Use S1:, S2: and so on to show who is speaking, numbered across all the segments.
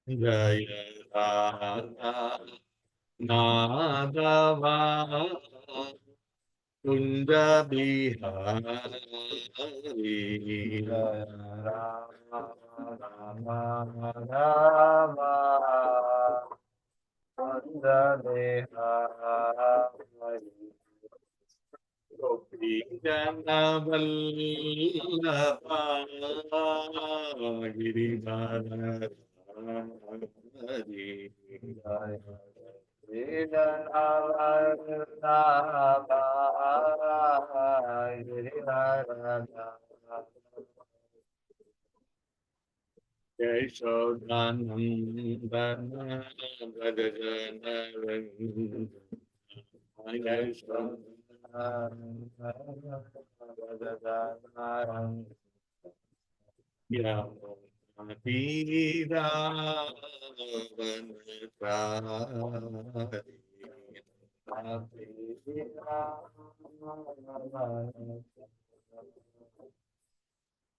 S1: Jaya Radha Madhava Kunda Bihari Jaya Radha Madhava Kunda Bihari Gopi Janavallabha Giridhara Hari Giridhara Giridhara Yashodanandana Vrajajana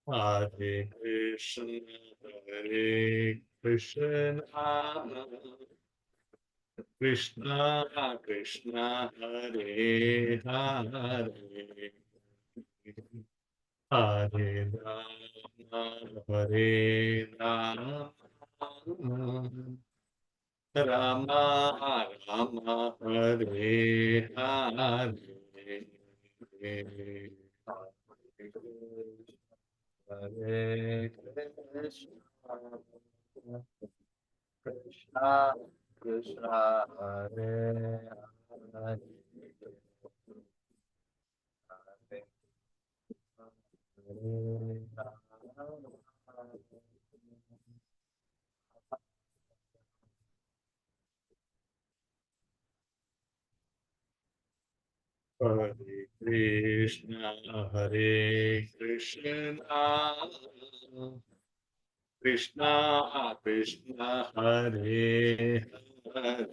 S1: Hare Krishna, Hare Krishna, Krishna Krishna, Hare Hare, Hare Rama, Hare Rama, Rama Rama, Hare Hare. Hare Krishna, Krishna Krishna, Hare Hare, Hare Krishna, Hare Krishna, Krishna Krishna, Hare Hare,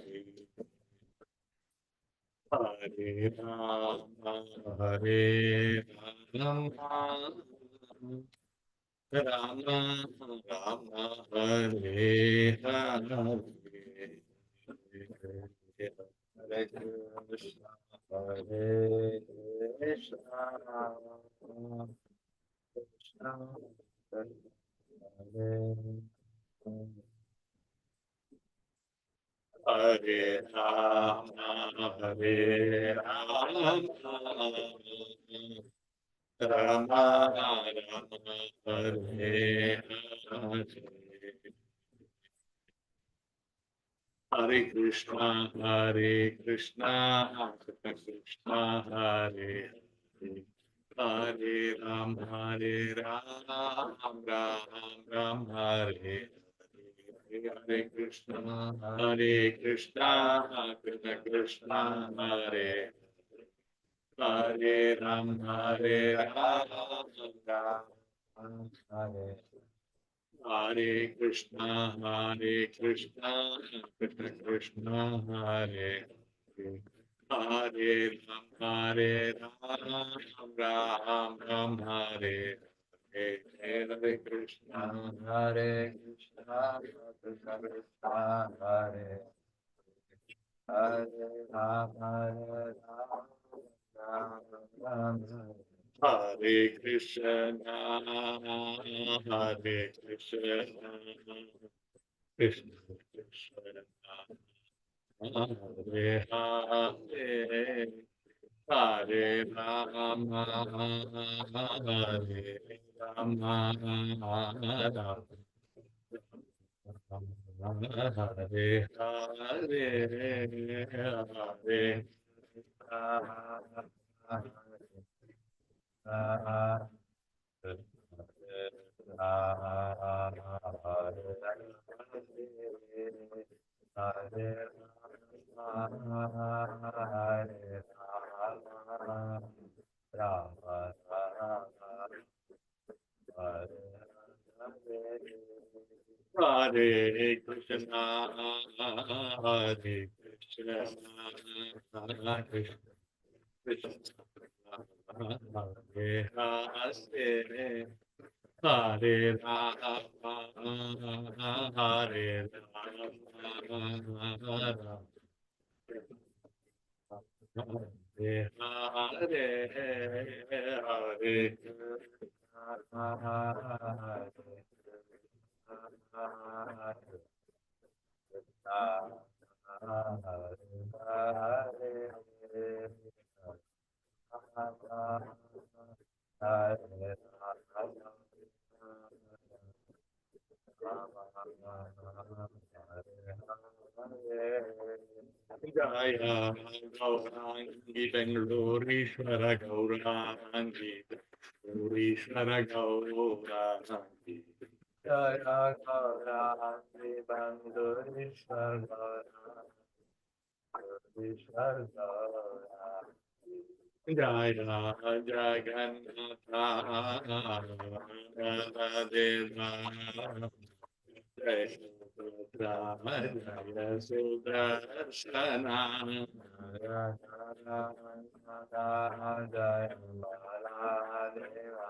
S1: Hare Rama, Hare Rama, Rama Rama, Hare Hare. Hare Krishna, Hare Krishna, Krishna Hare Hare Rama, Hare Rama, Rama Rama, Hare Hare. Hare Krishna, Hare Krishna, Krishna Krishna, Hare Hare, Hare Ram, Hare Ram, Ram Ram, Hare Hare. Hare Krishna, Hare Krishna, Krishna Krishna, Hare Hare, Ram, Hare Ram, Ram Hare. Hare Krishna, Krishna Krishna, Hare Hare, Hare Ram, Ram Ram, Hare Hare. Hare Krishna, Krishna Krishna, Hare Hare Ram, Ram Ram, Hare Krishna, Hare Krishna, Krishna Krishna, Hare Hare, Hare Rama, Hare Rama, Hare Hare, Hare Krishna, Hare Krishna, Krishna Krishna, Hare Hare Rama, Hare Rama, Hare Hare, Jaya Gaurangi Bengalurishwara Gaurangi Bengalurishwara Gaurangi Jaya Gaurangi Bengalurishwara Gaurangi Jaya Jagannatha Deva Jai Rama Jaya Sudarshana Jaya Baladeva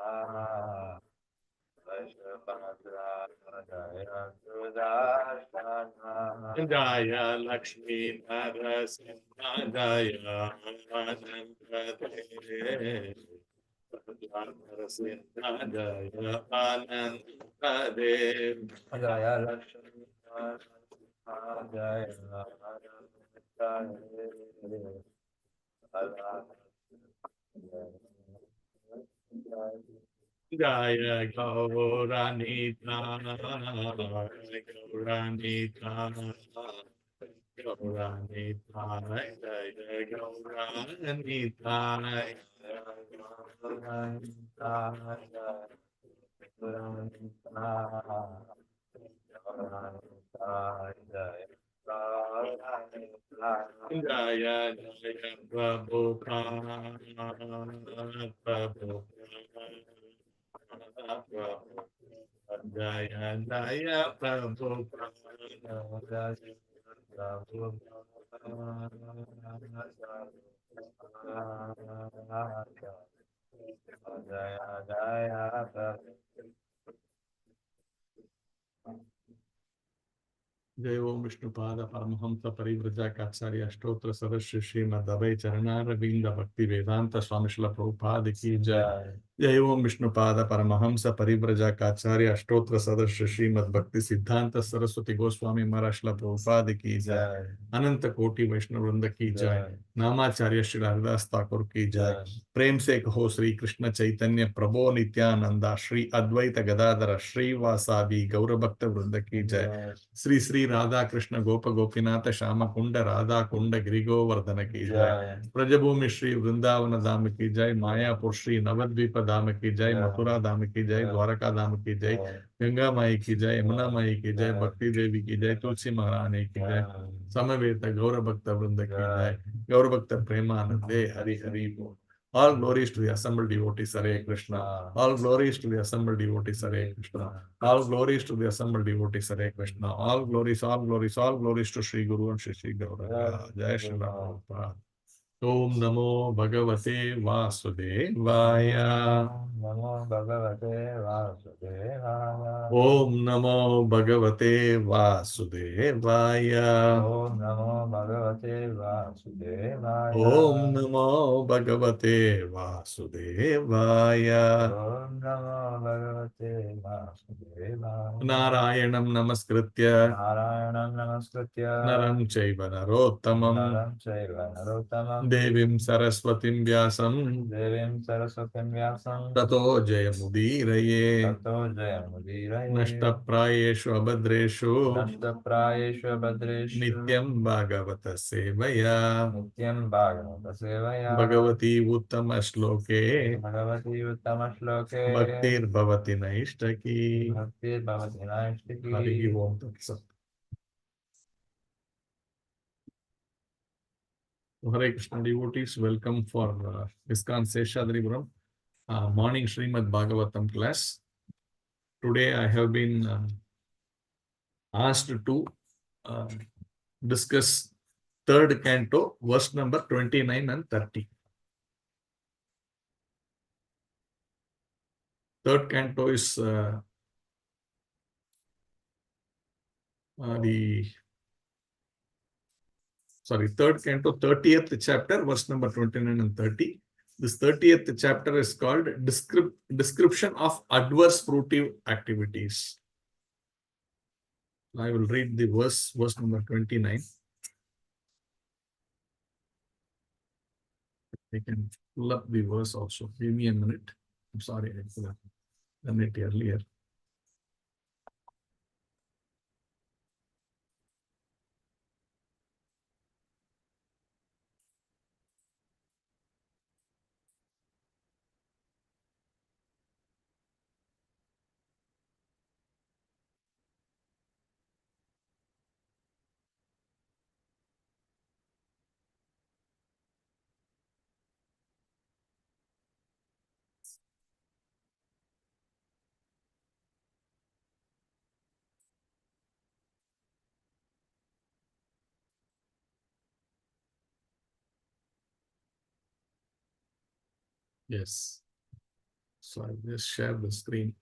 S1: Jaya Lakshmi Narasimha Jaya Ananta Narasimha Jaya Ananta Dev Jaya Lakshmi Narasimha Jaya Jaya Gauranita, Gauranita, Gauranita, Jaya Gauranita, Jaya Jaya Prabhupada, Prabhupada, Jaya Jaya Prabhupada, Jaya Jaya जय ओम विष्णुपाद परमहंस परिव्रजकाचार्य अष्टोत्र सदस्य श्रीमद् अभय चरणारविंद भक्ति वेदांत स्वामी श्रील प्रभुपाद की जय। जय ओम विष्णुपाद परमहंस परिव्रजकाचार्य अष्टोत्र सदस्य श्रीमद् भक्ति सिद्धांत सरस्वती गोस्वामी महाराज श्रील प्रभुपाद की जय। अनंत कोटि वैष्णव वृंद की जय। नामाचार्य श्री हरिदास ठाकुर की जय। प्रेम से कहो श्री कृष्ण चैतन्य प्रभो नित्यानंदा श्री अद्वैत गदाधर श्रीवासादि गौर भक्त वृंद की जय। श्री श्री राधा कृष्ण गोप गोपीनाथ श्याम कुंड राधा कुंड गिरिगोवर्धन की जय। ब्रजभूमि श्री वृंदावन धाम की जय। मायापुर श्री नवद्वीप धाम की जय। मथुरा धाम की जय। द्वारका धाम की जय। गंगा माई की जय। यमुना माई की जय। भक्ति देवी की जय। तुलसी महारानी की जय। समवेत गौर भक्त वृंद की जय। गौर भक्त प्रेमानंदे हरि हरि बोल। All glories to the assembled devotees, Hare Krishna. All glories to the assembled devotees, Hare Krishna. All glories to the assembled devotees, Hare Krishna. All glories, all glories, all glories to Sri Guru and Sri Gauranga. Jai Shri Prabhupada. Om Namo Bhagavate Vasudevaya. Namo Bhagavate Vasudevaya. Om Namo Bhagavate Vasudevaya. Om Namo Bhagavate Vasudevaya. Om Namo Bhagavate Vasudevaya. Om Namo Bhagavate Vasudevaya. Narayanam Namaskritya. Narayanam Namaskritya. Naram Chaiva Narottamam. Naram Chaiva Narottamam. Devim Saraswatim Vyasam. Devim Saraswatim Vyasam. Tato Jayamudiraye. Tato Jayamudiraye. Nashtaprayeshu Abhadreshu. Nashtaprayeshu Abhadreshu. Nityam Bhagavata Sevaya. Nityam Bhagavata Sevaya. Bhagavati Uttama Shloke. Bhagavati Uttama Shloke. Bhaktir Bhavati Naishtaki. Bhaktir Bhavati Naishtaki. Harihi Om Tat Sat. Hare Krishna devotees, welcome for ISKCON Seshadripuram morning Srimad Bhagavatam class. Today I have been asked to discuss third canto, verse number 29 and 30. third canto is third canto, 30th chapter, verse number 29 and 30. This 30th chapter is called Description of Adverse Fruitive Activities. I will read the verse number 29. I can pull up the verse also. Give me a minute. I'm sorry, I could have done it earlier. Yes. So I'll just share the screen.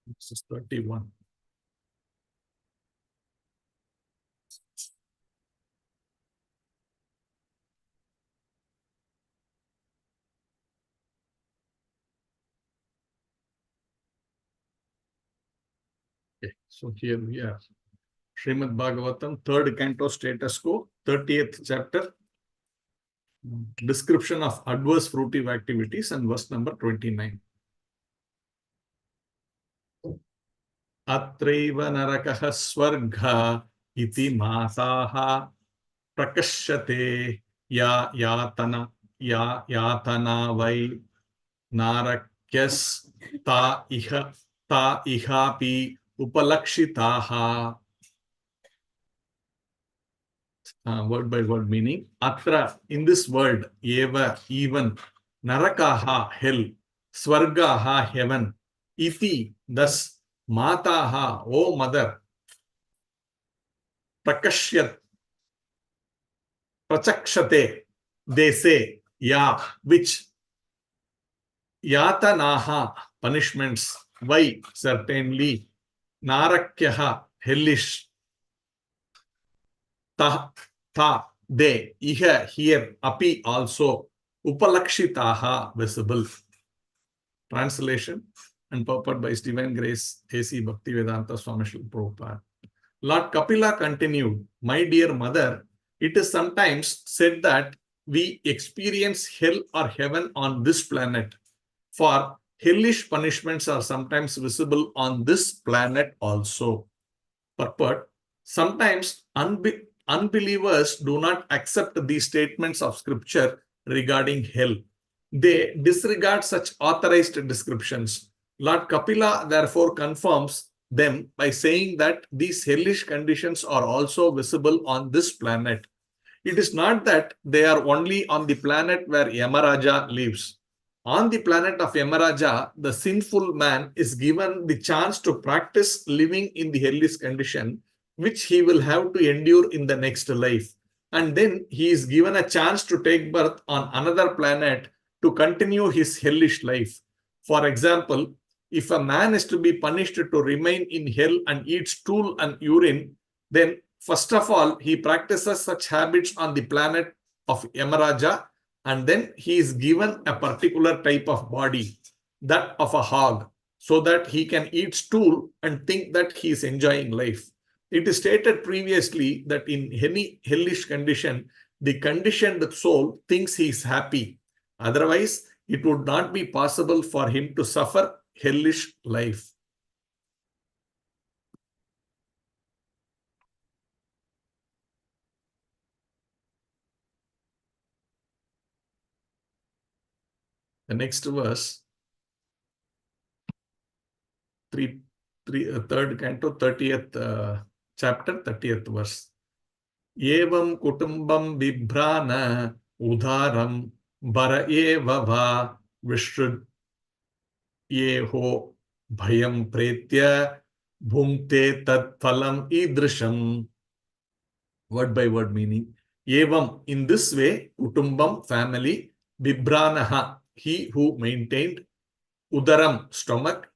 S1: This is 31. Okay, so here we are. Srimad Bhagavatam, 3rd canto, status quo, 30th chapter, description of adverse fruitive activities, and verse number 29. Atraiva narakah swarga iti masaha prakashyate yatana vai narakyas ta ihapi upalakshitaha. Word by word meaning. Atra, in this world, eva, even, narakaha, hell, swargaha, heaven, iti, thus, mataha, O mother, prakashyat, prachakshate, they say, ya, which, yatanaha, punishments, why, certainly, narakyaha, hellish, ta, they, iha, here, api, also, upalakshitaha, visible. Translation and purport by His Divine Grace A.C. Bhaktivedanta Swami Srila Prabhupada. Lord Kapila continued, my dear mother, it is sometimes said that we experience hell or heaven on this planet, for hellish punishments are sometimes visible on this planet also. Purport, sometimes unbelievers do not accept these statements of scripture regarding hell. They disregard such authorized descriptions. Lord Kapila therefore confirms them by saying that these hellish conditions are also visible on this planet. It is not that they are only on the planet where Yamaraja lives. On the planet of Yamaraja, the sinful man is given the chance to practice living in the hellish condition, which he will have to endure in the next life. And then he is given a chance to take birth on another planet to continue his hellish life. For example, if a man is to be punished to remain in hell and eat stool and urine, then first of all, he practices such habits on the planet of Yamaraja, and then he is given a particular type of body, that of a hog, so that he can eat stool and think that he is enjoying life. It is stated previously that in any hellish condition, the conditioned soul thinks he is happy. Otherwise, it would not be possible for him to suffer hellish life. The next verse, 3rd canto, 30th chapter, 30th verse. Evam kutumbam vibhrana udharam bara eva va vishrud yeho bhayam pretya bhumte tat phalam idrisham. word by word meaning. Evam, in this way, kutumbam, family, bibranaha, he who maintained, udaram, stomach,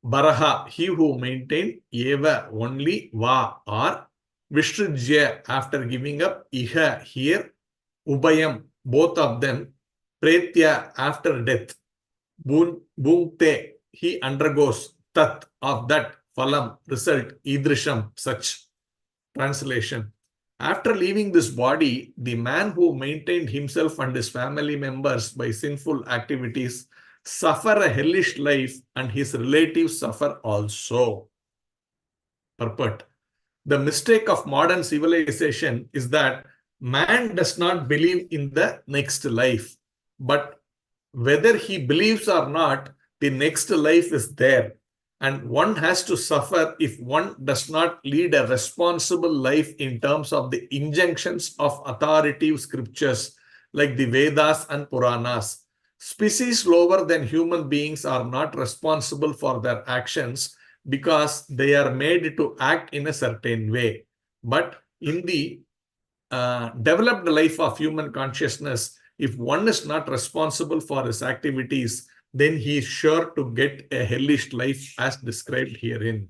S1: baraha, he who maintained, eva, only, va, or, vishrujya, after giving up, iha, here, ubayam, both of them, pretya, after death, bhunkte, he undergoes, tat, of that, phalam, result, idrisham, such. Translation. After leaving this body, the man who maintained himself and his family members by sinful activities suffer a hellish life, and his relatives suffer also. Purport. The mistake of modern civilization is that man does not believe in the next life, but whether he believes or not, the next life is there. And one has to suffer if one does not lead a responsible life in terms of the injunctions of authoritative scriptures like the Vedas and Puranas. Species lower than human beings are not responsible for their actions because they are made to act in a certain way. But in the developed life of human consciousness, if one is not responsible for his activities, then he is sure to get a hellish life as described herein.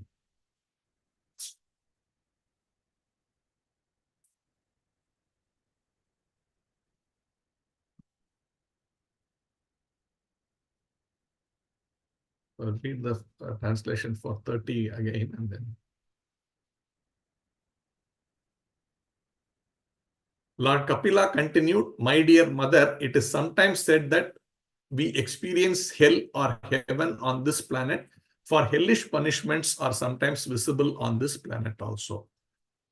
S1: I'll read the translation for 30 again and then. Lord Kapila continued, my dear mother, it is sometimes said that we experience hell or heaven on this planet, for hellish punishments are sometimes visible on this planet also.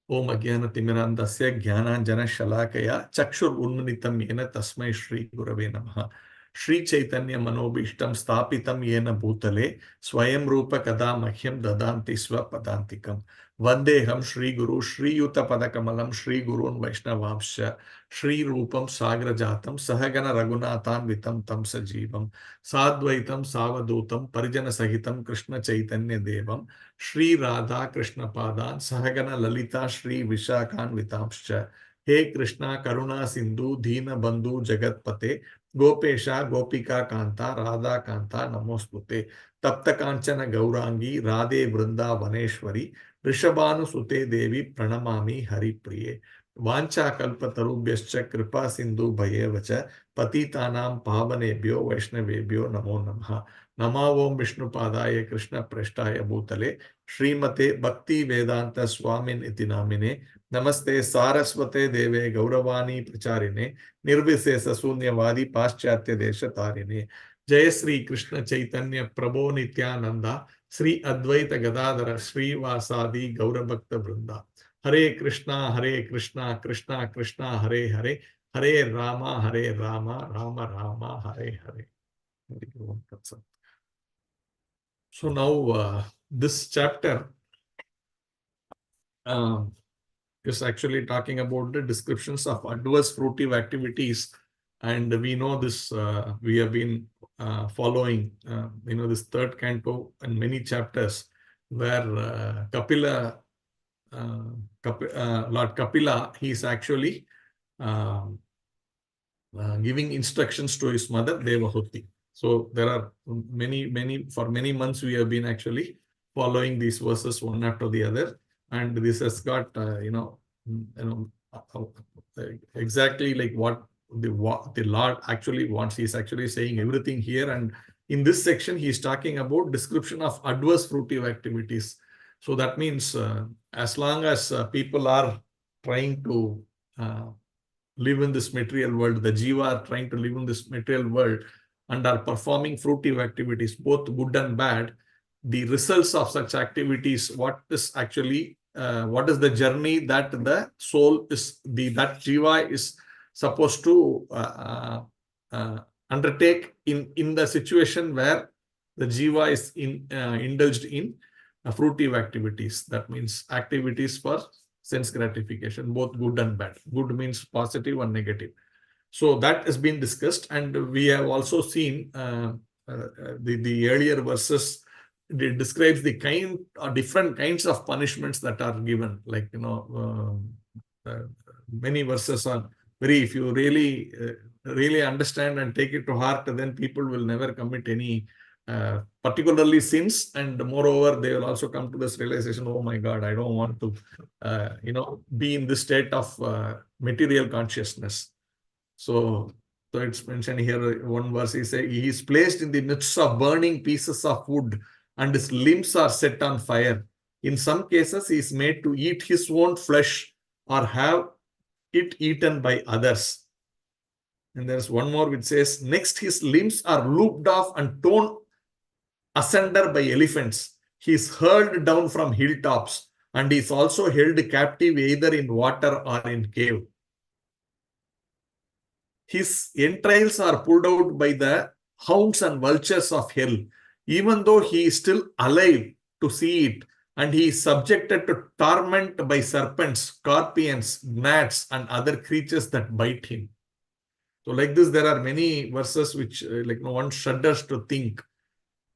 S1: Om Agyana Timirandasya Jnananjana Shalakaya Chakshur Unmanitam Yena Tasmai Shri Gurave Namaha. Shri Chaitanya Manobishtam Stapitam Yena Bhutale Swayam Rupa Kada Mahyam Dadanti Swa Padantikam. Vandeham Shri Guru Shri Yuta Padakamalam Shri Gurun Vaishnavamsha Shri Rupam Sagra Jatam Sahagana Raghunathan Vitam Tam Sajivam Sadvaitam Savadutam Parijana Sahitam Krishna Chaitanya Devam Shri Radha Krishna Padan Sahagana Lalita Shri Vishakan Vitamscha. He Krishna Karuna Sindhu Dina Bandhu Jagatpate Gopesha Gopika Kanta Radha Kanta Namostute Tapta Kanchana Gaurangi Radhe Vrinda Vaneshwari Rishabhanu Sute Devi Pranamami Hari Priye Vancha Kalpatarubhyascha Kripa Sindhu Bhayevacha Patitanam Pavanebhyo Vaishnavebhyo Namo Namaha Nama Om Vishnu Padaya Krishna Preshtaya Bhutale Srimate Bhakti Vedanta Swamin iti namine Namaste Saraswate Deve Gauravani Pracharine Nirvisesa Sunyavadi Paschatya Desha Tarine Jai Sri Krishna Chaitanya Prabhu Nityananda Sri Advaita Gadadhara Sri Vasadi Gauravakta Vrinda Hare Krishna Krishna Krishna Hare Hare Hare Rama Rama Rama Hare Hare. So now this chapter is actually talking about the descriptions of adverse fruitive activities, and we know this. We have been following, this third canto and many chapters where Kapila, Lord Kapila, he is actually giving instructions to his mother Devahuti. So there are for many months we have been actually following these verses one after the other, and this has got exactly like what the Lord actually wants. He is actually saying everything here, and in this section he is talking about description of adverse fruitive activities. So that means as long as people are trying to live in this material world, the jiva are trying to live in this material world and are performing fruitive activities, both good and bad, the results of such activities, what is the journey that the soul that jiva is supposed to undertake in the situation where the jiva is indulged in fruitive activities. That means activities for sense gratification, both good and bad. Good means positive and negative. So that has been discussed, and we have also seen the earlier verses it describes the kind or different kinds of punishments that are given. Like, many verses are very, if you really understand and take it to heart, then people will never commit any particularly sins, and moreover they will also come to this realization, oh my God, I don't want to be in this state of material consciousness. So it's mentioned here, one verse, he is placed in the midst of burning pieces of wood and his limbs are set on fire. In some cases he is made to eat his own flesh or have it eaten by others. And there's one more which says, next his limbs are looped off and torn asunder by elephants. He is hurled down from hilltops and he is also held captive either in water or in cave. His entrails are pulled out by the hounds and vultures of hell, even though he is still alive to see it, and he is subjected to torment by serpents, scorpions, gnats, and other creatures that bite him. So like this, there are many verses which one shudders to think.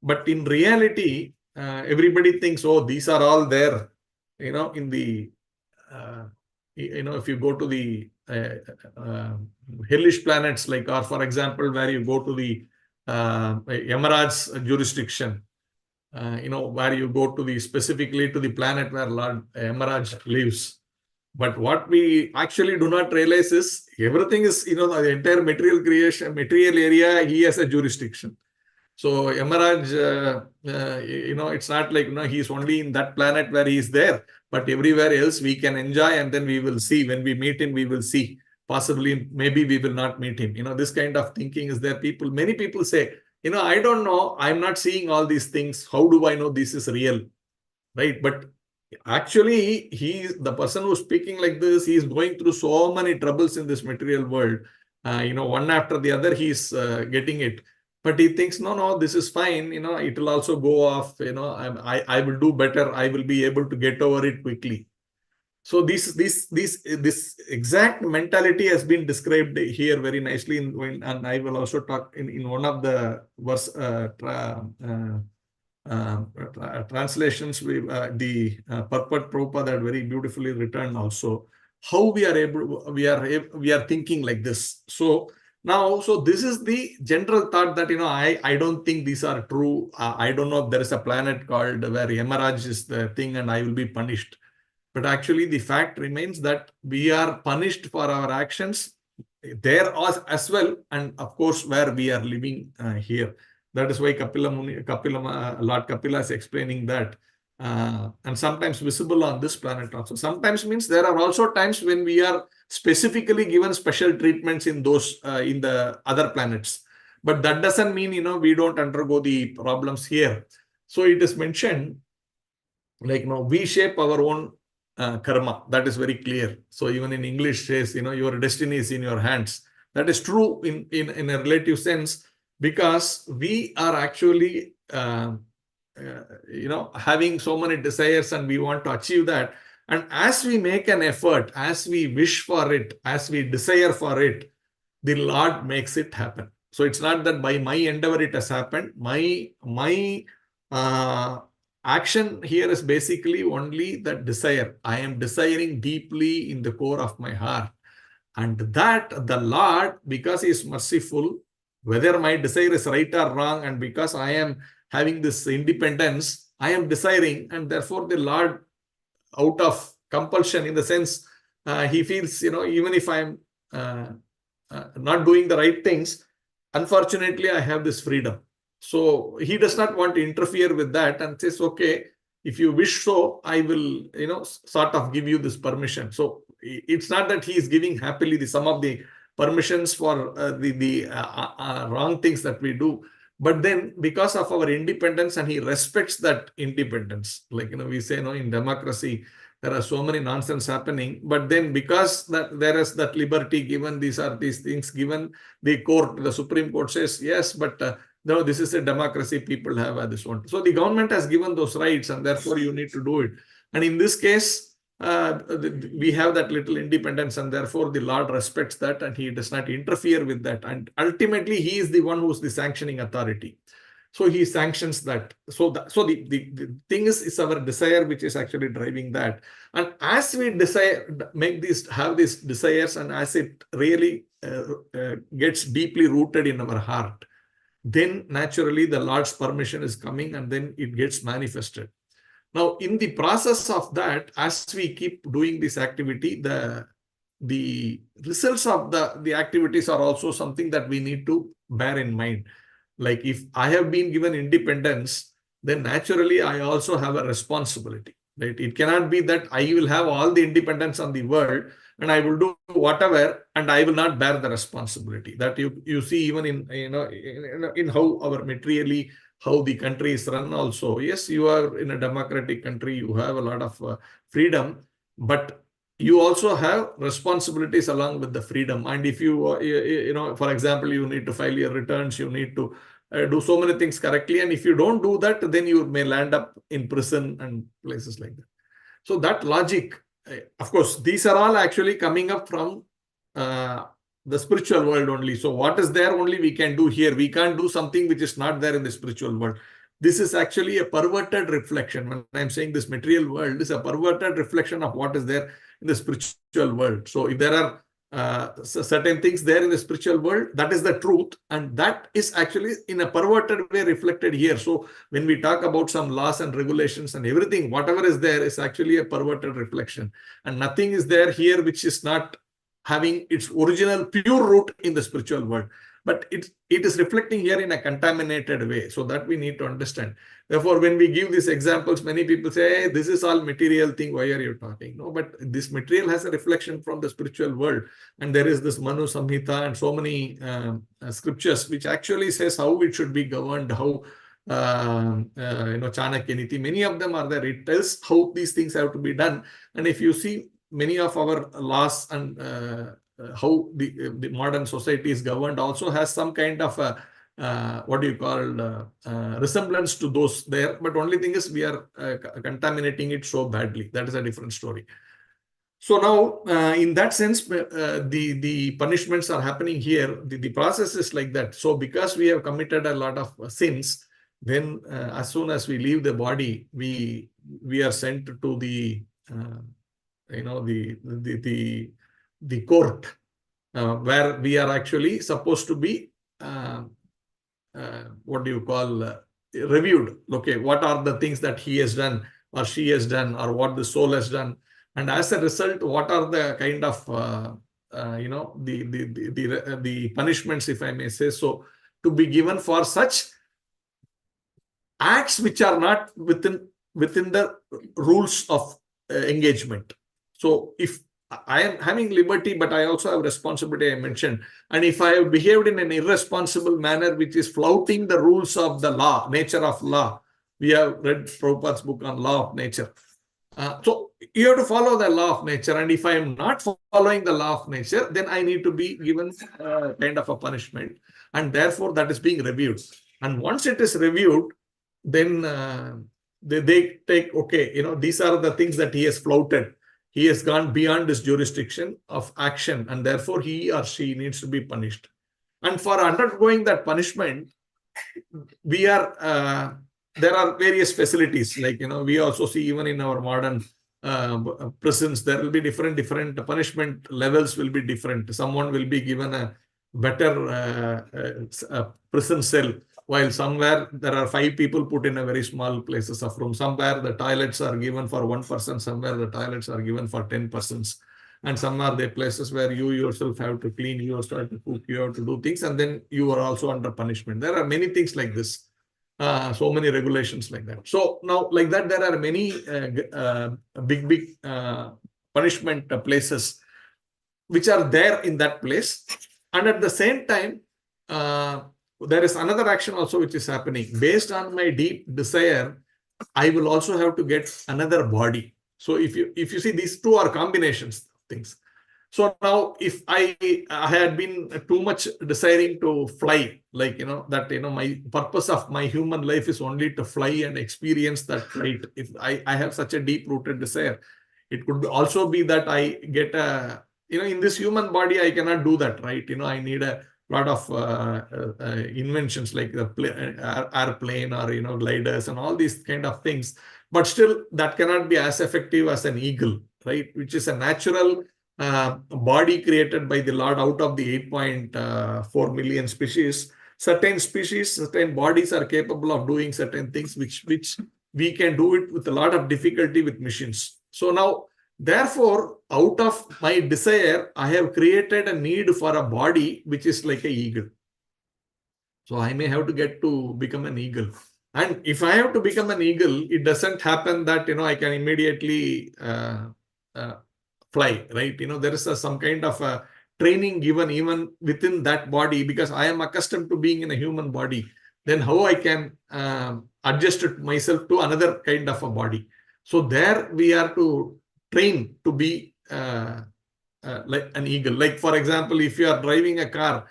S1: But in reality, everybody thinks, oh, these are all there, in the, if you go to the hellish planets, or for example, where you go to the Yamaraj's jurisdiction, where you go to specifically to the planet where Lord Yamaraj lives. But what we actually do not realize is everything is, the entire material creation, material area, he has a jurisdiction. So Yamaraj, it's not like, he's only in that planet where he is there, but everywhere else we can enjoy, and then we will see. When we meet him, we will see. Possibly, maybe we will not meet him. This kind of thinking is there. Many people say, I don't know, I'm not seeing all these things. How do I know this is real? Right? But actually, the person who's speaking like this, he is going through so many troubles in this material world. One after the other, he's getting it. But he thinks, no, this is fine. It will also go off. I will do better. I will be able to get over it quickly. So this exact mentality has been described here very nicely, and I will also talk in one of the verse translations. The Purport Prabhupada had very beautifully written also how we are thinking like this. So this is the general thought that I don't think these are true. I don't know if there is a planet called where Yamaraj is the thing and I will be punished. But actually, the fact remains that we are punished for our actions there as well, and of course, where we are living here. That is why Lord Kapila is explaining that, and sometimes visible on this planet also. Sometimes means there are also times when we are specifically given special treatments in those in the other planets. But that doesn't mean we don't undergo the problems here. So it is mentioned we shape our own karma. That is very clear. So even in English says, your destiny is in your hands. That is true in a relative sense, because we are actually, having so many desires and we want to achieve that. And as we make an effort, as we wish for it, as we desire for it, the Lord makes it happen. So it's not that by my endeavor it has happened. My action here is basically only that desire. I am desiring deeply in the core of my heart. And that the Lord, because he is merciful, whether my desire is right or wrong, and because I am having this independence, I am desiring, and therefore the Lord, out of compulsion, in the sense, he feels, even if I am not doing the right things, unfortunately, I have this freedom. So he does not want to interfere with that and says, okay, if you wish so, I will, sort of give you this permission. So it's not that he is giving happily some of the permissions for the wrong things that we do. But then because of our independence, and he respects that independence, we say, in democracy, there are so many nonsense happening. But then because that there is that liberty given, these things given, the Supreme Court says, yes, but no, this is a democracy, people have this one. So the government has given those rights, and therefore you need to do it. And in this case, we have that little independence, and therefore the Lord respects that, and he does not interfere with that. And ultimately, he is the one who is the sanctioning authority. So he sanctions that. So the thing is our desire which is actually driving that. And as we have these desires, and as it really gets deeply rooted in our heart, then naturally the Lord's permission is coming and then it gets manifested. Now, in the process of that, as we keep doing this activity, the results of the activities are also something that we need to bear in mind. Like if I have been given independence, then naturally I also have a responsibility. Right? It cannot be that I will have all the independence on the world and I will do whatever and I will not bear the responsibility. That you see even in how our materially how the country is run also. Yes, you are in a democratic country, you have a lot of freedom, but you also have responsibilities along with the freedom. And if for example, you need to file your returns, you need to do so many things correctly. And if you don't do that, then you may land up in prison and places like that. So that logic, of course, these are all actually coming up from the spiritual world only. So what is there only we can do here. We can't do something which is not there in the spiritual world. This is actually a perverted reflection. When I'm saying this material world is a perverted reflection of what is there in the spiritual world. So if there are certain things there in the spiritual world, that is the truth. And that is actually in a perverted way reflected here. So when we talk about some laws and regulations and everything, whatever is there is actually a perverted reflection. And nothing is there here which is not having its original pure root in the spiritual world. But it is reflecting here in a contaminated way. So that we need to understand. Therefore, when we give these examples, many people say, hey, this is all material thing. Why are you talking? No, but this material has a reflection from the spiritual world. And there is this Manu Samhita and so many scriptures which actually says how it should be governed, how Chanakya Niti, many of them are there. It tells how these things have to be done. And if you see many of our laws and how the modern society is governed also has some kind of resemblance to those there. But only thing is we are contaminating it so badly. That is a different story. So now, in that sense, the punishments are happening here. The process is like that. So because we have committed a lot of sins, then as soon as we leave the body, we are sent to the the court where we are actually supposed to be reviewed. Okay, what are the things that he has done or she has done or what the soul has done, and as a result, what are the kind of the punishments, if I may say so, to be given for such acts which are not within the rules of engagement. So if I am having liberty, but I also have responsibility, I mentioned. And if I have behaved in an irresponsible manner, which is flouting the rules of the law, nature of law, we have read Prabhupada's book on law of nature. So you have to follow the law of nature. And if I am not following the law of nature, then I need to be given kind of a punishment. And therefore, that is being reviewed. And once it is reviewed, then they take, okay, these are the things that he has flouted. He has gone beyond his jurisdiction of action, and therefore he or she needs to be punished. And for undergoing that punishment, there are various facilities. Like, we also see even in our modern prisons, there will be different punishment levels will be different. Someone will be given a better prison cell, while somewhere there are 5 people put in a very small places of room. Somewhere the toilets are given for 1 person, somewhere the toilets are given for 10 persons. And some are the places where you yourself have to clean, you yourself to cook, you have to do things, and then you are also under punishment. There are many things like this, so many regulations like that. So now, like that, there are many big punishment places which are there in that place. And at the same time, there is another action also which is happening. Based on my deep desire, I will also have to get another body. So if you see, these two are combinations of things. So now if I had been too much desiring to fly, like, my purpose of my human life is only to fly and experience that flight. If I have such a deep-rooted desire, it could also be that I get in this human body, I cannot do that, right? I need a lot of inventions like the airplane or gliders and all these kind of things, but still that cannot be as effective as an eagle, right? Which is a natural body created by the Lord out of the 8.4 million species. Certain bodies are capable of doing certain things which we can do it with a lot of difficulty with machines. So now, therefore, out of my desire, I have created a need for a body which is like an eagle. So I may have to get to become an eagle. And if I have to become an eagle, it doesn't happen that, I can immediately fly, right? There is some kind of a training given even within that body, because I am accustomed to being in a human body. Then how I can adjust myself to another kind of a body. So there we are to train to be like an eagle. Like, for example, if you are driving a car,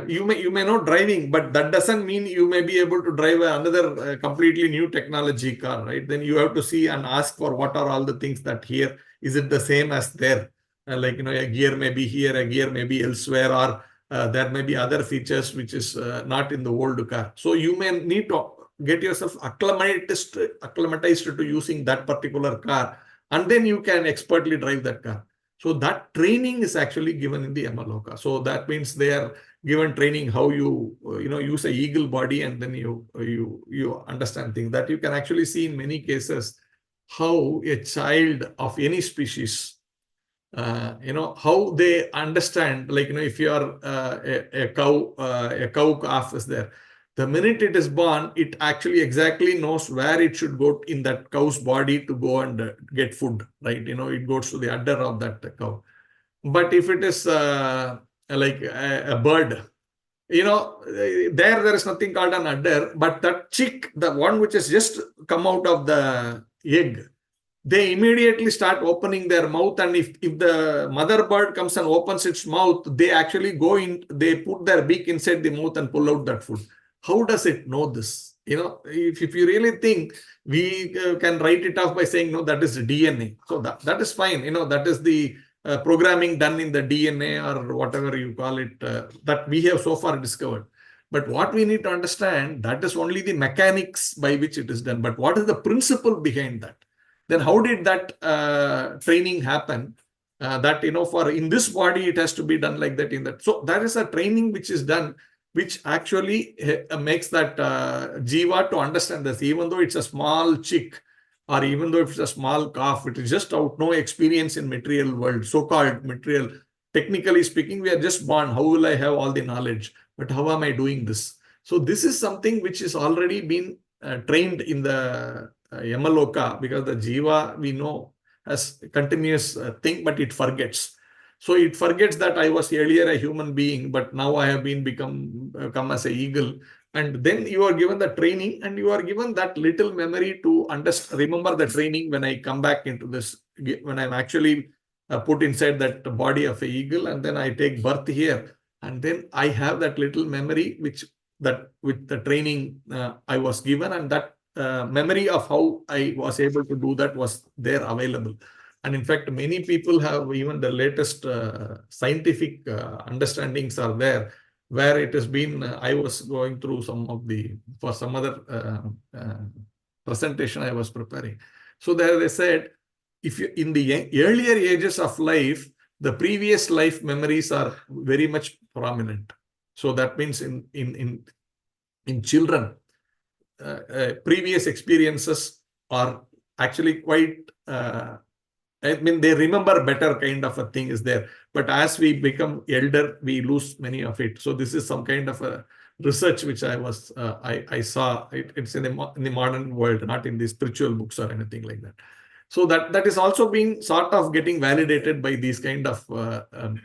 S1: you may not driving, but that doesn't mean you may be able to drive another completely new technology car, right? Then you have to see and ask for what are all the things that here, is it the same as there? Like, a gear may be here, a gear may be elsewhere, or there may be other features which is not in the old car. So you may need to get yourself acclimatized to using that particular car, and then you can expertly drive that car. So that training is actually given in the Yamaloka. So that means they are given training how you use a eagle body, and then you understand things that you can actually see in many cases how a child of any species, how they understand, like, if you are a cow calf is there. The minute it is born, it actually exactly knows where it should go in that cow's body to go and get food, right? It goes to the udder of that cow. But if it is like a bird, there is nothing called an udder, but that chick, the one which has just come out of the egg, they immediately start opening their mouth, and if the mother bird comes and opens its mouth, they actually go in, they put their beak inside the mouth and pull out that food. How does it know this? If you really think, we can write it off by saying, no, that is DNA. So that is fine. That is the programming done in the DNA or whatever you call it, that we have so far discovered. But what we need to understand, that is only the mechanics by which it is done. But what is the principle behind that? Then how did that training happen? That, for in this body, it has to be done like that in that. So there is a training which is done, which actually makes that jiva to understand this. Even though it's a small chick, or even though it's a small calf, it is just out no experience in material world, so-called material. Technically speaking, we are just born. How will I have all the knowledge? But how am I doing this? So this is something which is already been trained in the Yamaloka, because the jiva, we know, has a continuous thing, but it forgets. So it forgets that I was earlier a human being, but now I have become as an eagle. And then you are given the training, and you are given that little memory to remember the training when I come back into this, when I'm actually put inside that body of an eagle, and then I take birth here. And then I have that little memory, with the training I was given, and that memory of how I was able to do that was there available. And in fact, many people have even the latest scientific understandings are there, where it has been, I was going through for some other presentation I was preparing. So there they said, if you, in the earlier ages of life, the previous life memories are very much prominent. So that means in children, previous experiences are actually quite, they remember better kind of a thing is there. But as we become elder, we lose many of it. So this is some kind of a research which I saw. It's in the modern world, not in the spiritual books or anything like that. So that is also being sort of getting validated by these kind of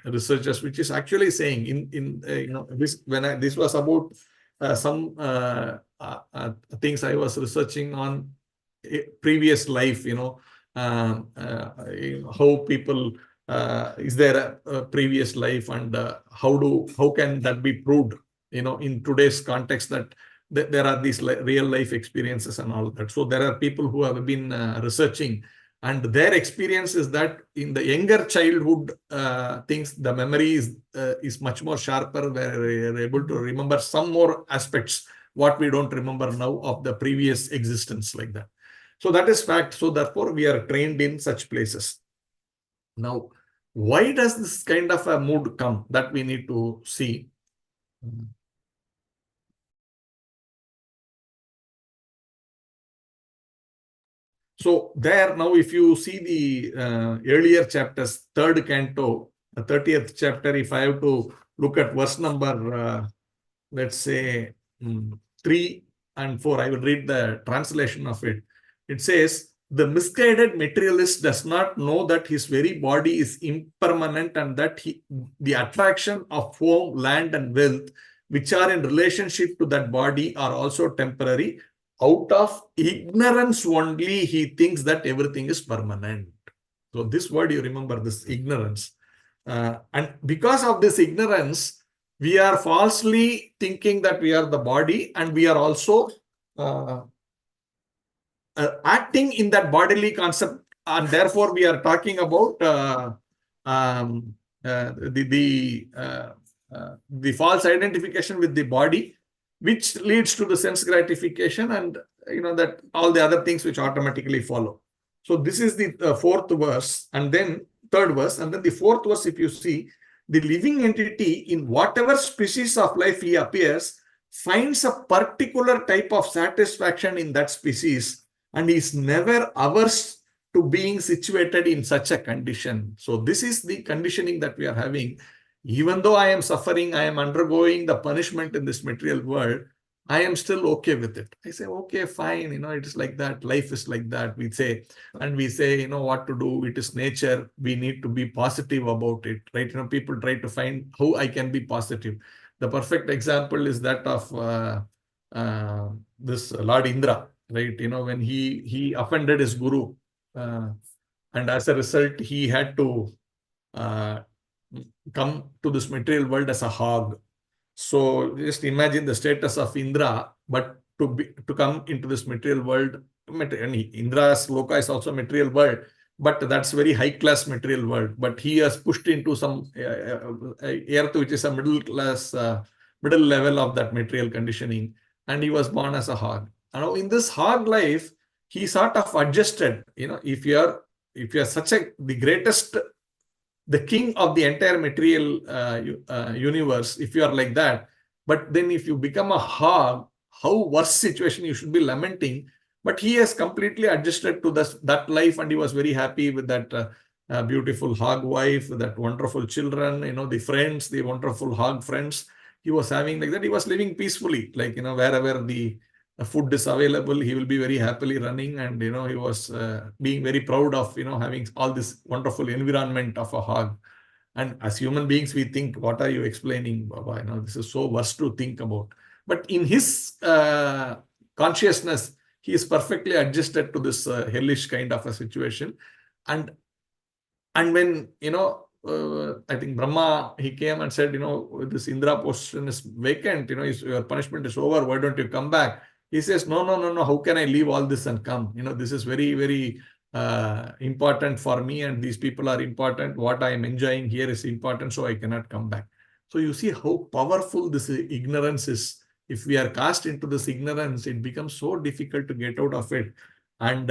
S1: researchers, which is actually saying this was about some things I was researching on previous life, how people, is there a previous life, and how can that be proved, in today's context, that there are these real life experiences and all that. So there are people who have been researching And their experience is that in the younger childhood things, the memory is much more sharper, where we are able to remember some more aspects what we don't remember now of the previous existence, like that. So that is fact. So therefore, we are trained in such places. Now, why does this kind of a mood come? That we need to see. So there now, if you see the earlier chapters, third canto, the 30th chapter, if I have to look at verse number, let's say 3 and 4, I will read the translation of it. It says, the misguided materialist does not know that his very body is impermanent, and that the attraction of home, land, and wealth, which are in relationship to that body, are also temporary. Out of ignorance only, he thinks that everything is permanent. So this word, you remember, this ignorance. And because of this ignorance, we are falsely thinking that we are the body, and we are also acting in that bodily concept, and therefore we are talking about the false identification with the body, which leads to the sense gratification, and that all the other things which automatically follow. So this is the fourth verse, and then third verse, and then the fourth verse. If you see, the living entity, in whatever species of life he appears, finds a particular type of satisfaction in that species, and is never averse to being situated in such a condition. So this is the conditioning that we are having. Even though I am suffering, I am undergoing the punishment in this material world, I am still okay with it. I say, okay, fine, it is like that. Life is like that, we say. And we say, what to do. It is nature. We need to be positive about it, right? People try to find how I can be positive. The perfect example is that of this Lord Indra, right? When he offended his guru, and as a result, he had to come to this material world as a hog. So just imagine the status of Indra, but to come into this material world. And Indra's loka is also material world, but that's very high class material world. But he has pushed into some earth, which is a middle class, middle level of that material conditioning, and he was born as a hog. Now in this hog life, he sort of adjusted. If you are the greatest, the king of the entire material universe, if you are like that, but then if you become a hog, how worse situation you should be lamenting. But he has completely adjusted to that life, and he was very happy with that beautiful hog wife, that wonderful children, the friends, the wonderful hog friends he was having, like that. He was living peacefully, like, wherever the food is available, he will be very happily running, and he was being very proud of having all this wonderful environment of a hog. And as human beings, we think, what are you explaining, Baba? This is so worse to think about. But in his consciousness, he is perfectly adjusted to this hellish kind of a situation. And when I think Brahma, he came and said, this Indra position is vacant, your punishment is over, why don't you come back? He says, no, how can I leave all this and come? This is very, very important for me, and these people are important. What I am enjoying here is important, so I cannot come back. So you see how powerful this ignorance is. If we are cast into this ignorance, it becomes so difficult to get out of it. And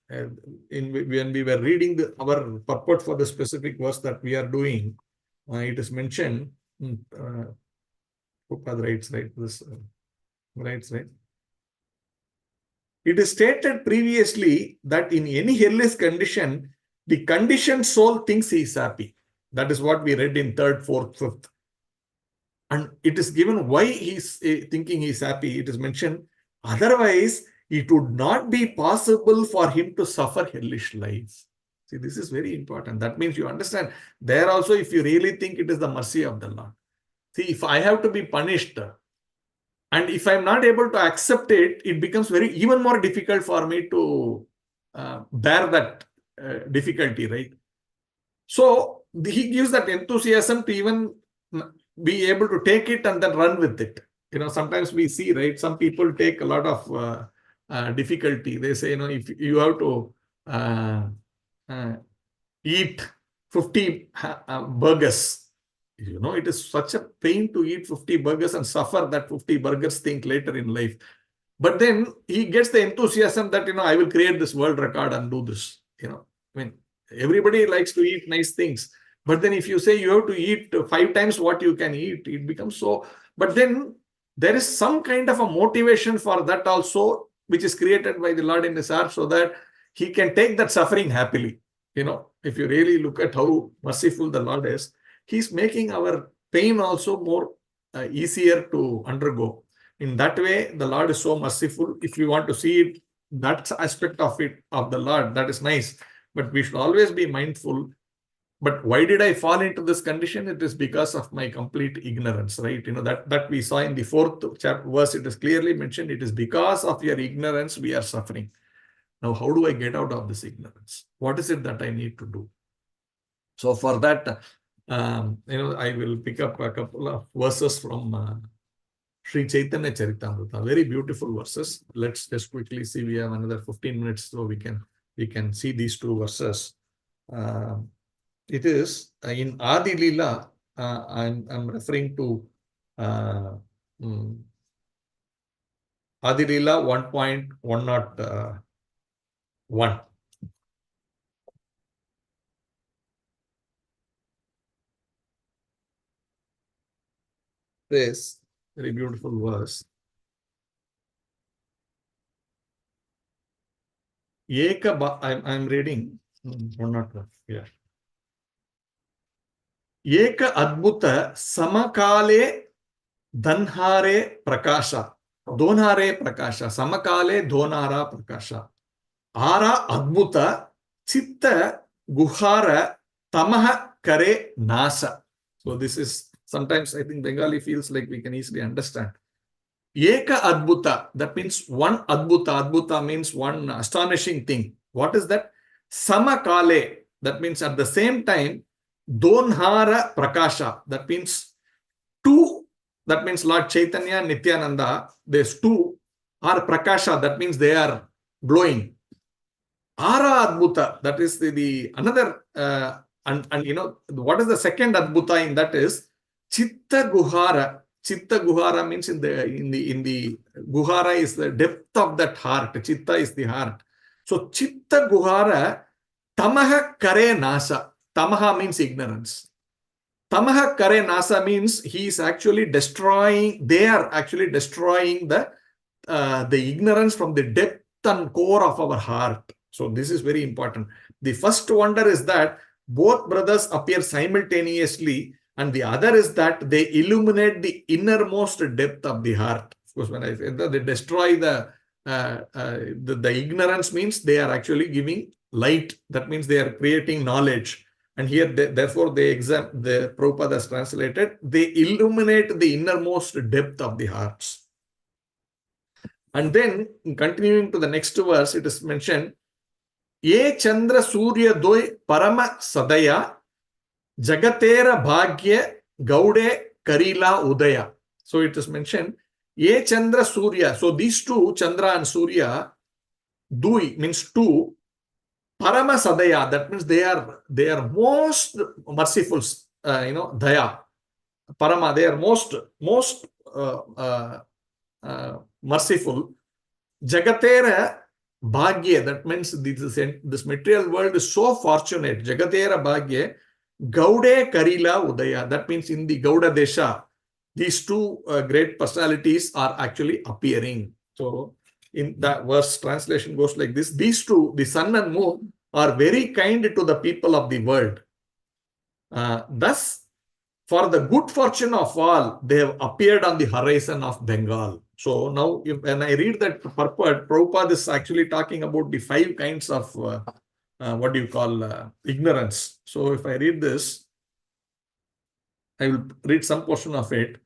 S1: when we were reading our purport for the specific verse that we are doing, it is mentioned, Prabhupada writes, right? This writes, right? It is stated previously that in any hellish condition, the conditioned soul thinks he is happy. That is what we read in 3rd, 4th, 5th. And it is given why he is thinking he is happy. It is mentioned, otherwise, it would not be possible for him to suffer hellish life. See, this is very important. That means you understand, there also, if you really think, it is the mercy of the Lord. See, if I have to be punished, and if I'm not able to accept it, it becomes even more difficult for me to bear that difficulty, right? So he gives that enthusiasm to even be able to take it and then run with it. Sometimes we see, right, some people take a lot of difficulty. They say, if you have to eat 50 burgers. It is such a pain to eat 50 burgers and suffer that 50 burgers thing later in life. But then he gets the enthusiasm that, I will create this world record and do this. Everybody likes to eat nice things. But then if you say you have to eat 5 times what you can eat, it becomes so. But then there is some kind of a motivation for that also, which is created by the Lord in his heart so that he can take that suffering happily. If you really look at how merciful the Lord is, he's making our pain also more easier to undergo. In that way, the Lord is so merciful. If you want to see it, that aspect of the Lord, that is nice. But we should always be mindful. But why did I fall into this condition? It is because of my complete ignorance, right? That we saw in the 4th chapter verse, it is clearly mentioned. It is because of your ignorance we are suffering. Now, how do I get out of this ignorance? What is it that I need to do? So for that, I will pick up a couple of verses from Sri Chaitanya Charitamrita. Very beautiful verses. Let's just quickly see. We have another 15 minutes, so we can see these 2 verses. It is in Adi Leela. I'm referring to Adi Leela 1.101. This very beautiful verse. I'm reading 101. Yeah. Eka adbhuta samakale dhanhare prakasha. Donhare prakasha. Samakale donara prakasha. Ara adbhuta chitta guhara tamaha kare nasa. So this is, sometimes I think Bengali feels like we can easily understand. Eka adbhuta, that means one adbhuta. Adbhuta means one astonishing thing. What is that? Samakale, that means at the same time. Donhara prakasha, that means 2, that means Lord Chaitanya and Nityananda, there's 2 are prakasha, that means they are glowing. Ara adbhuta, that is the another, and what is the second adbhuta in that is chitta guhara. Chitta guhara means in the guhara is the depth of that heart. Chitta is the heart. So chitta guhara tamaha kare nasa. Tamaha means ignorance. Tamaha kare nasa means he is actually destroying, they are actually destroying the ignorance from the depth and core of our heart. So this is very important. The first wonder is that both brothers appear simultaneously, and the other is that they illuminate the innermost depth of the heart. Of course, when I say that they destroy the ignorance, means they are actually giving light. That means they are creating knowledge. And here, therefore, the Prabhupada has translated, they illuminate the innermost depth of the hearts. And then, continuing to the next verse, it is mentioned, Ye Chandra Surya Doi Parama Sadaya Jagatera Bhagya Gaude Karila Udaya. So it is mentioned, Ye Chandra Surya. So these 2, Chandra and Surya, Dui means 2, Parama Sadaya, that means they are most merciful, Daya. Parama, they are most merciful. Jagatera Bhagya, that means this material world is so fortunate. Jagatera Bhagya, Gaude Karila Udaya, that means in the Gauda Desha, these 2 great personalities are actually appearing. So in that verse, translation goes like this: these 2, the sun and moon, are very kind to the people of the world. Thus, for the good fortune of all, they have appeared on the horizon of Bengal. So now, when I read that purport, Prabhupada is actually talking about the 5 kinds of ignorance. So if I read this, I will read some portion of it.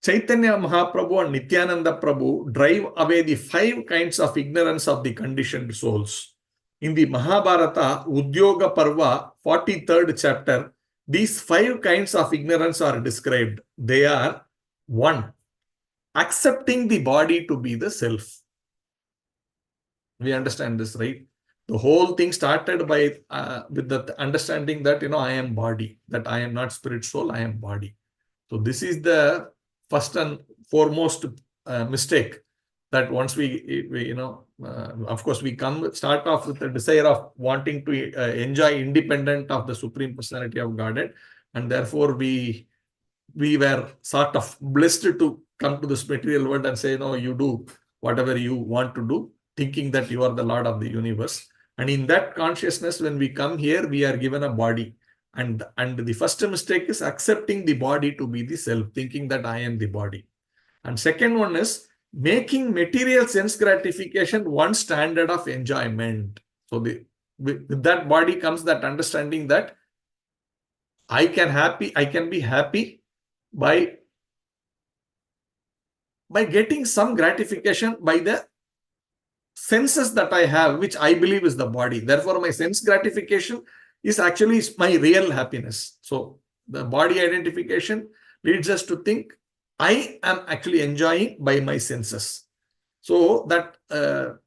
S1: Chaitanya Mahaprabhu and Nityananda Prabhu drive away the 5 kinds of ignorance of the conditioned souls. In the Mahabharata, Udyoga Parva, 43rd chapter, these 5 kinds of ignorance are described. They are: 1, accepting the body to be the self. We understand this, right? The whole thing started by with the understanding that, I am body, that I am not spirit, soul, I am body. So this is the first and foremost mistake, that once we of course, we start off with the desire of wanting to enjoy independent of the Supreme Personality of Godhead, and therefore we were sort of blessed to come to this material world and say, no, you do whatever you want to do, thinking that you are the Lord of the universe. And in that consciousness, when we come here, we are given a body. And the first mistake is accepting the body to be the self, thinking that I am the body. And second one is making material sense gratification one standard of enjoyment. So with that body comes that understanding that I can be happy by getting some gratification by the senses that I have, which I believe is the body. Therefore, my sense gratification is actually my real happiness. So the body identification leads us to think I am actually enjoying by my senses. So that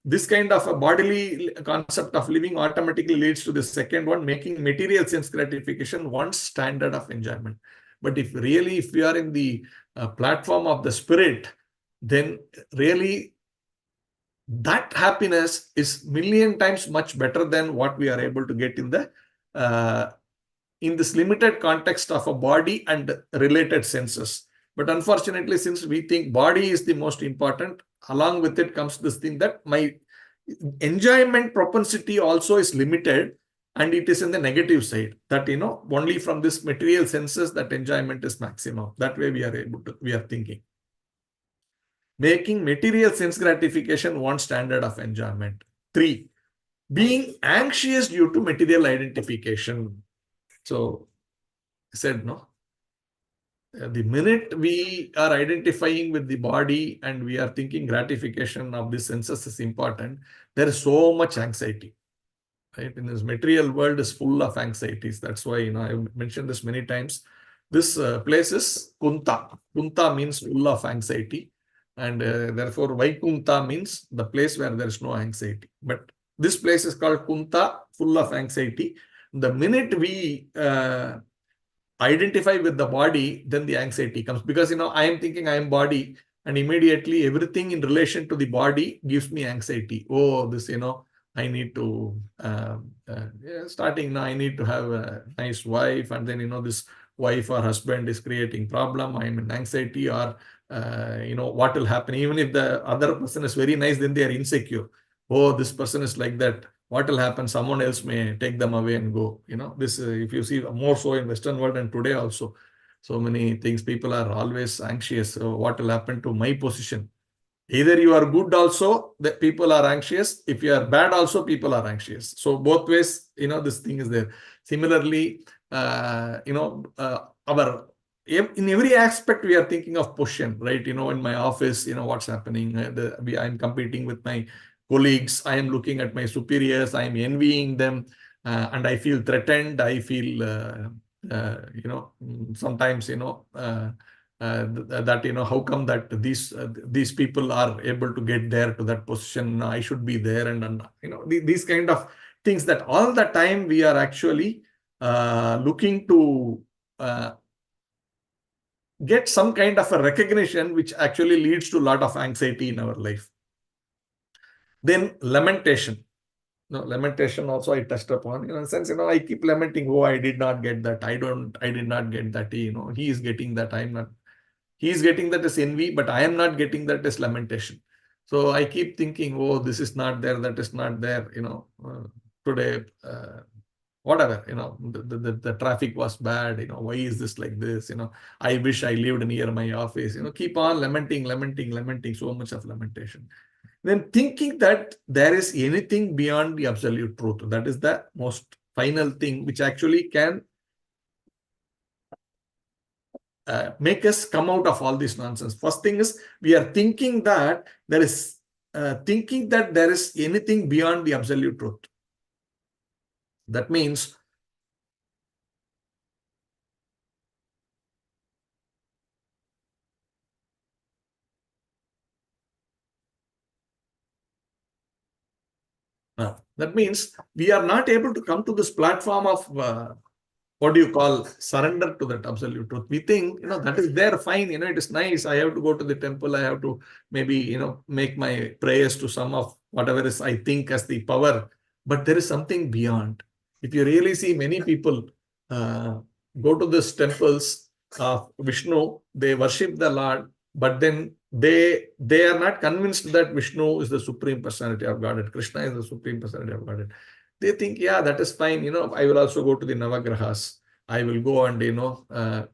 S1: this kind of a bodily concept of living automatically leads to the second one, making material sense gratification one standard of enjoyment. But if we are in the platform of the spirit, then really that happiness is million times much better than what we are able to get in this limited context of a body and related senses. But unfortunately, since we think body is the most important, along with it comes this thing that my enjoyment propensity also is limited, and it is in the negative side, that only from this material senses that enjoyment is maximum. That way we are thinking. Making material sense gratification one standard of enjoyment. 3, being anxious due to material identification. So I said, no, the minute we are identifying with the body and we are thinking gratification of the senses is important, there is so much anxiety. Right? In this material world is full of anxieties. That's why, I've mentioned this many times. This place is Kunta. Kunta means full of anxiety. And therefore, Vaikunta means the place where there is no anxiety. But this place is called Kunta, full of anxiety. The minute we identify with the body, then the anxiety comes. Because, I am thinking I am body, and immediately everything in relation to the body gives me anxiety. Oh, this, I need to, starting now, I need to have a nice wife, and then, this wife or husband is creating problem. I'm in anxiety, or, what will happen? Even if the other person is very nice, then they are insecure. Oh, this person is like that. What will happen? Someone else may take them away and go. This, if you see more so in Western world and today also, so many things, people are always anxious. So what will happen to my position? Either you are good also, the people are anxious. If you are bad also, people are anxious. So both ways, this thing is there. Similarly, in every aspect, we are thinking of position, right? In my office, what's happening. I'm competing with my colleagues. I am looking at my superiors. I am envying them. And I feel threatened. I feel, sometimes, that how come that these people are able to get there to that position, I should be there, and these kind of things, that all the time we are actually looking to get some kind of a recognition, which actually leads to a lot of anxiety in our life. Then lamentation. Lamentation also I touched upon, in a sense, I keep lamenting, oh, I did not get that, I did not get that, he is getting that, I'm not. He is getting that as envy, but I am not getting that as lamentation. So I keep thinking, oh, this is not there, that is not there, today, whatever, the traffic was bad, why is this like this, I wish I lived near my office, keep on lamenting, so much of lamentation. Then thinking that there is anything beyond the absolute truth. That is the most final thing, which actually can make us come out of all this nonsense. First thing is, we are thinking that there is anything beyond the absolute truth. That means That means we are not able to come to this platform of what do you call surrender to that absolute truth. We think, that is there, fine, it is nice. I have to go to the temple. I have to maybe, make my prayers to some of whatever is I think as the power. But there is something beyond. If you really see many people go to these temples of Vishnu, they worship the Lord, but then they are not convinced that Vishnu is the Supreme Personality of Godhead. Krishna is the Supreme Personality of Godhead. They think, yeah, that is fine. I will also go to the Navagrahas. I will go and,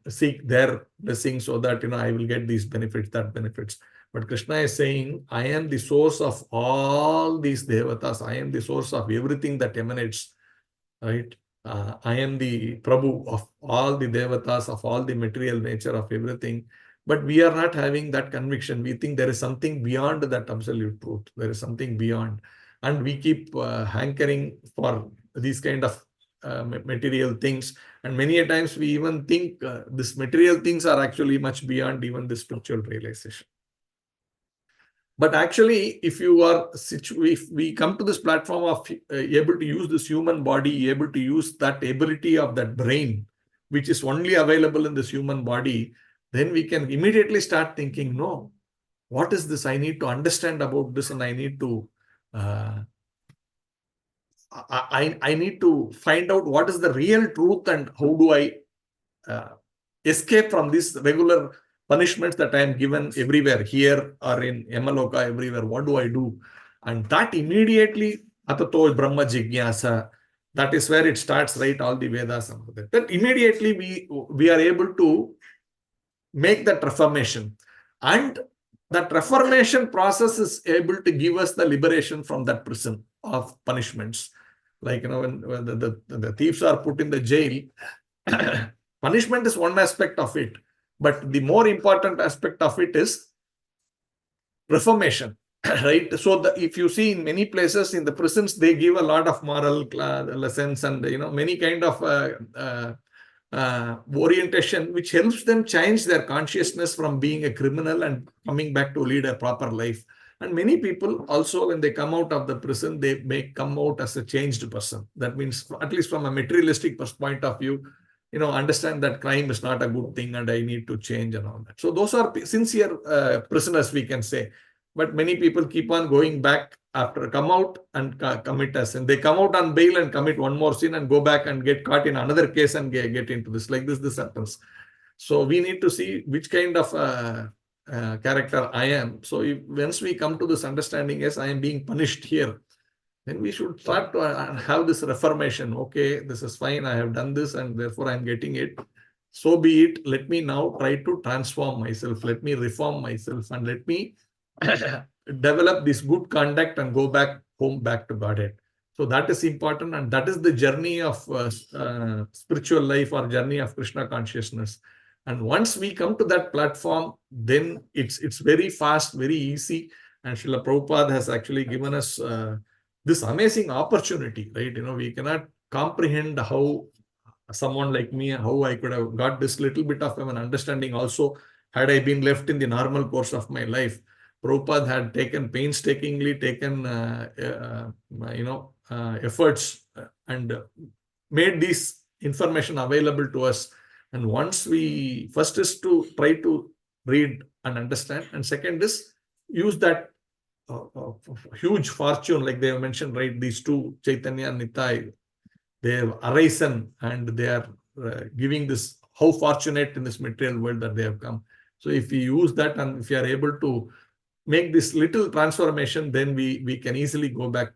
S1: seek their blessing so that, I will get these benefits, that benefits. But Krishna is saying, I am the source of all these devatas. I am the source of everything that emanates, right? I am the Prabhu of all the devatas, of all the material nature of everything. But we are not having that conviction. We think there is something beyond that absolute truth. There is something beyond. And we keep hankering for these kind of material things. And many a times we even think these material things are actually much beyond even the spiritual realization. But actually, if we come to this platform of able to use this human body, able to use that ability of that brain, which is only available in this human body, then we can immediately start thinking, no, what is this? I need to understand about this, and I need to I need to find out what is the real truth and how do I escape from these regular punishments that I am given everywhere, here or in Yamaloka, everywhere. What do I do? And that immediately, Atato Brahma Jigyasa, that is where it starts, right? All the Vedas. That immediately we are able to make that reformation. And that reformation process is able to give us the liberation from that prison of punishments. Like, when the thieves are put in the jail, punishment is one aspect of it. But the more important aspect of it is reformation, right? So if you see in many places in the prisons, they give a lot of moral lessons and, many kind of orientation, which helps them change their consciousness from being a criminal and coming back to lead a proper life. And many people also, when they come out of the prison, they may come out as a changed person. That means, at least from a materialistic point of view, understand that crime is not a good thing and I need to change and all that. So those are sincere prisoners, we can say. But many people keep on going back after come out and commit a sin. They come out on bail and commit one more sin and go back and get caught in another case and get into this. Like this happens. So we need to see which kind of character I am. So once we come to this understanding, yes, I am being punished here, then we should start to have this reformation. Okay, this is fine. I have done this and therefore I am getting it. So be it. Let me now try to transform myself. Let me reform myself and let me develop this good conduct and go back home, back to Godhead. So that is important, and that is the journey of spiritual life or journey of Krishna consciousness. And once we come to that platform, then it's very fast, very easy. And Srila Prabhupada has actually given us this amazing opportunity, right? We cannot comprehend how someone like me, how I could have got this little bit of an understanding also had I been left in the normal course of my life. Prabhupada had painstakingly taken efforts and made this information available to us. And once first is to try to read and understand, and second is use that huge fortune, like they have mentioned, right? These two, Chaitanya and Nitai, they have arisen and they are giving this, how fortunate in this material world that they have come. So if we use that and if we are able to make this little transformation, then we can easily go back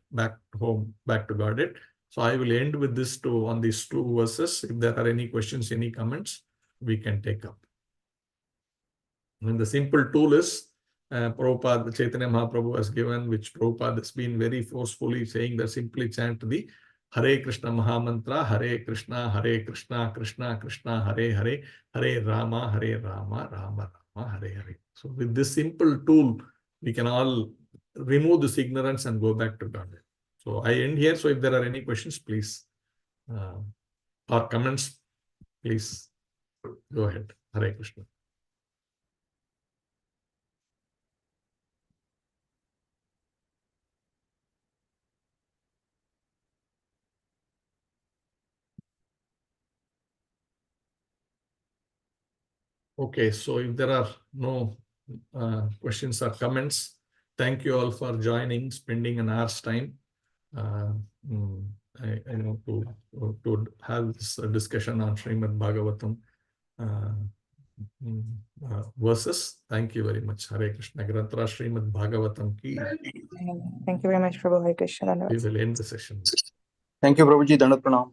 S1: home, back to Godhead. So I will end with this on these two verses. If there are any questions, any comments, we can take up. And the simple tool is Prabhupada, Chaitanya Mahaprabhu has given, which Prabhupada has been very forcefully saying that simply chant the Hare Krishna Mahamantra, Hare Krishna, Krishna Krishna, Hare Hare, Hare Rama, Rama Rama, Hare Hare. So with this simple tool, we can all remove this ignorance and go back to God. So I end here. So if there are any questions, please, or comments, please go ahead. Hare Krishna. Okay, so if there are no questions or comments, thank you all for joining, spending an hour's time. I know to have this discussion on Srimad Bhagavatam verses. Thank you very much. Hare Krishna. Grantara Srimad Bhagavatam ki.
S2: Thank you very much, Prabhu. Hare Krishna.
S1: We will end the session.
S3: Thank you, Prabhuji. Dandavat Pranam.